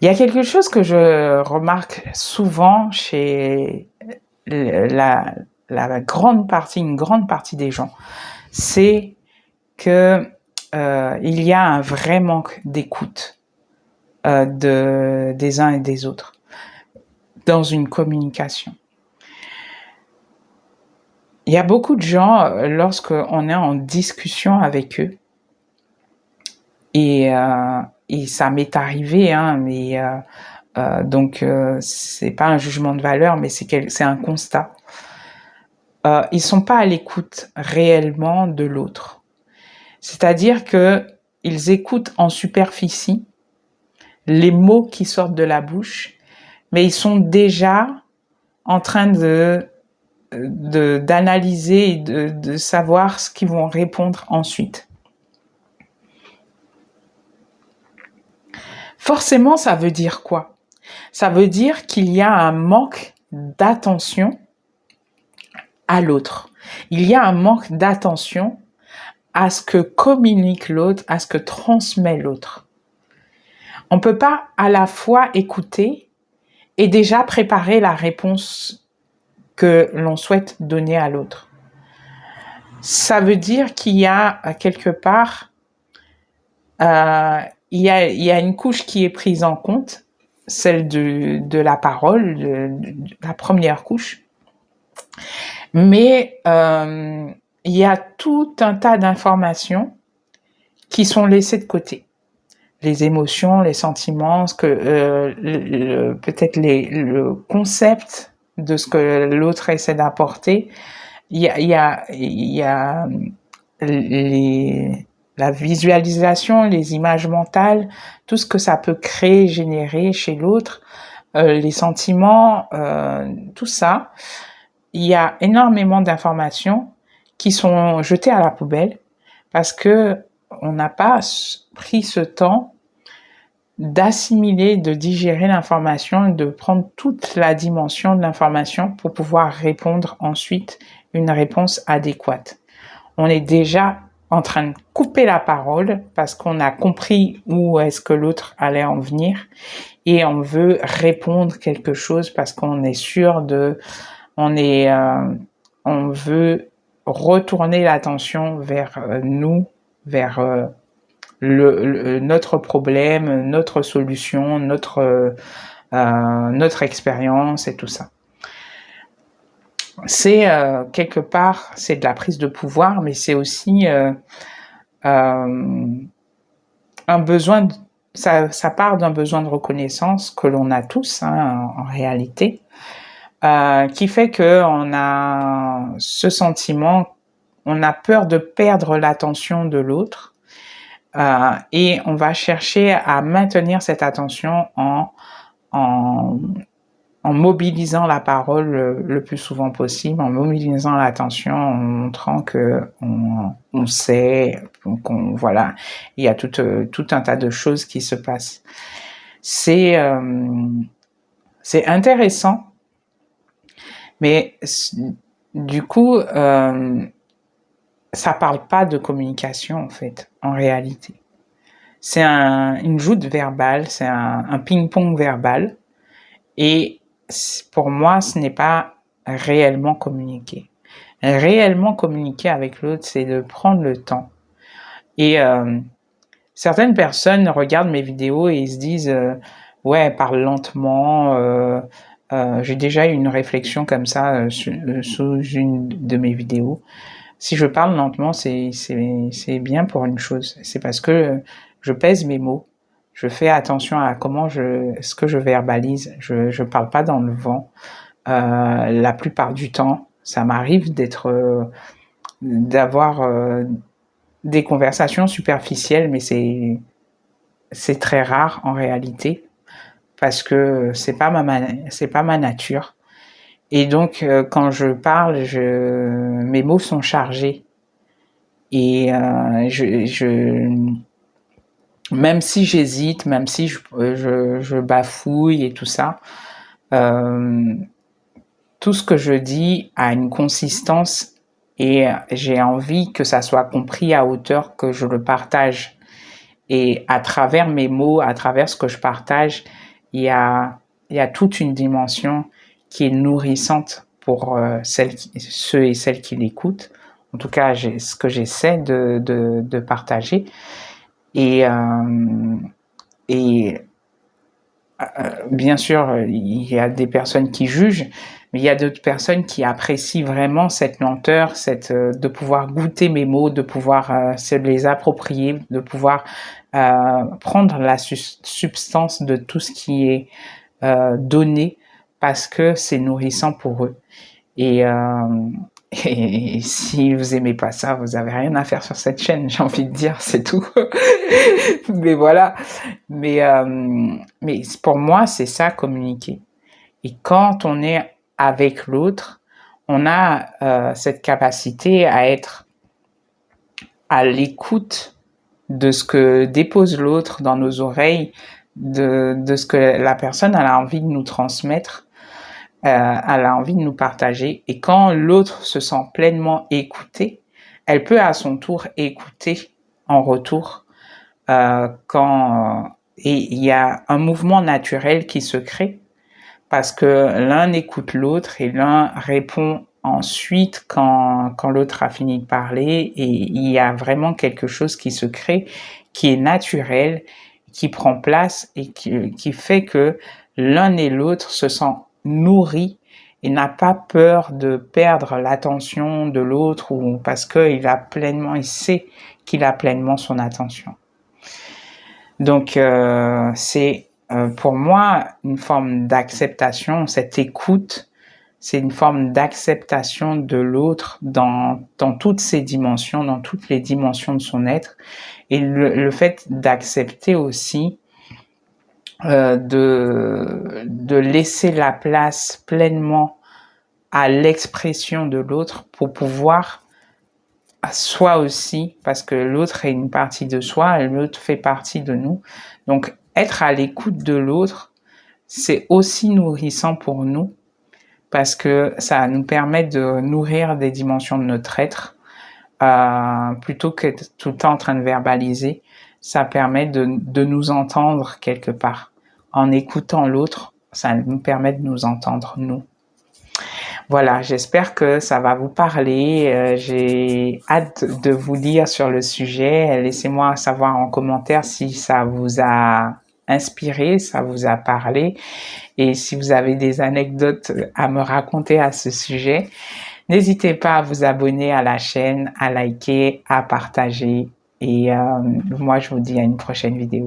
Il y a quelque chose que je remarque souvent chez la, une grande partie des gens, c'est que il y a un vrai manque d'écoute des uns et des autres dans une communication. Il y a beaucoup de gens, lorsqu'on est en discussion avec eux, et ça m'est arrivé, hein, mais donc c'est pas un jugement de valeur, mais c'est un constat. Ils sont pas à l'écoute réellement de l'autre. C'est-à-dire que ils écoutent en superficie les mots qui sortent de la bouche, mais ils sont déjà en train d'analyser et de savoir ce qu'ils vont répondre ensuite. Forcément, ça veut dire quoi? Ça veut dire qu'il y a un manque d'attention à l'autre. Il y a un manque d'attention à ce que communique l'autre, à ce que transmet l'autre. On ne peut pas à la fois écouter et déjà préparer la réponse que l'on souhaite donner à l'autre. Ça veut dire qu'il y a quelque part, il y a une couche qui est prise en compte, celle de la parole, de la première couche, mais il y a tout un tas d'informations qui sont laissées de côté. Les émotions, les sentiments, peut-être le concept de ce que l'autre essaie d'apporter. Il y a la visualisation, les images mentales, tout ce que ça peut créer, générer chez l'autre, les sentiments, tout ça. Il y a énormément d'informations qui sont jetées à la poubelle parce que on n'a pas pris ce temps d'assimiler, de digérer l'information, de prendre toute la dimension de l'information pour pouvoir répondre ensuite une réponse adéquate. On est déjà en train de couper la parole parce qu'on a compris où est-ce que l'autre allait en venir et on veut répondre quelque chose parce qu'on est sûr on veut retourner l'attention vers nous, vers notre problème, notre solution, notre expérience et tout ça. C'est quelque part, c'est de la prise de pouvoir, mais c'est aussi un besoin, ça part d'un besoin de reconnaissance que l'on a tous, hein, en réalité, qui fait qu'on a ce sentiment, on a peur de perdre l'attention de l'autre, et on va chercher à maintenir cette attention en mobilisant la parole le plus souvent possible, en mobilisant l'attention, en montrant que on sait, voilà, il y a tout un tas de choses qui se passent. C'est intéressant, mais du coup, ça parle pas de communication en fait, en réalité. C'est une joute verbale, c'est un ping-pong verbal, et pour moi, ce n'est pas réellement communiquer. Réellement communiquer avec l'autre, c'est de prendre le temps. Et certaines personnes regardent mes vidéos et ils se disent ouais, parle lentement. J'ai déjà eu une réflexion comme ça sous une de mes vidéos. Si je parle lentement, c'est bien pour une chose. C'est parce que je pèse mes mots. Je fais attention à ce que je verbalise. Je parle pas dans le vent. La plupart du temps, ça m'arrive d'avoir des conversations superficielles, mais c'est très rare en réalité parce que c'est pas ma nature. Et donc quand je parle, mes mots sont chargés et même si j'hésite, même si je bafouille et tout ça, tout ce que je dis a une consistance et j'ai envie que ça soit compris à hauteur que je le partage. Et à travers mes mots, à travers ce que je partage, il y a toute une dimension qui est nourrissante pour ceux et celles qui l'écoutent. En tout cas, ce que j'essaie de partager. Et bien sûr, il y a des personnes qui jugent, mais il y a d'autres personnes qui apprécient vraiment cette lenteur, de pouvoir goûter mes mots, de pouvoir se les approprier, de pouvoir prendre la substance de tout ce qui est donné parce que c'est nourrissant pour eux. Et si vous aimez pas ça, vous avez rien à faire sur cette chaîne, j'ai envie de dire, c'est tout. Mais voilà. Mais pour moi, c'est ça, communiquer. Et quand on est avec l'autre, on a cette capacité à être à l'écoute de ce que dépose l'autre dans nos oreilles, de ce que la personne a envie de nous transmettre, elle a envie de nous partager. Et quand l'autre se sent pleinement écouté, elle peut à son tour écouter en retour. Et il y a un mouvement naturel qui se crée parce que l'un écoute l'autre et l'un répond ensuite quand l'autre a fini de parler, et il y a vraiment quelque chose qui se crée, qui est naturel, qui prend place et qui fait que l'un et l'autre se sent nourris et n'a pas peur de perdre l'attention de l'autre, ou parce qu'il sait qu'il a pleinement son attention. Donc c'est pour moi une forme d'acceptation, cette écoute, c'est une forme d'acceptation de l'autre dans toutes ses dimensions, dans toutes les dimensions de son être, et le fait d'accepter aussi de laisser la place pleinement à l'expression de l'autre pour pouvoir soi aussi, parce que l'autre est une partie de soi et l'autre fait partie de nous. Donc être à l'écoute de l'autre, c'est aussi nourrissant pour nous, parce que ça nous permet de nourrir des dimensions de notre être, plutôt que tout le temps en train de verbaliser. Ça permet de nous entendre quelque part. En écoutant l'autre, ça nous permet de nous entendre, nous. Voilà, j'espère que ça va vous parler. J'ai hâte de vous lire sur le sujet. Laissez-moi savoir en commentaire si ça vous a inspiré, ça vous a parlé, et si vous avez des anecdotes à me raconter à ce sujet. N'hésitez pas à vous abonner à la chaîne, à liker, à partager, et moi je vous dis à une prochaine vidéo.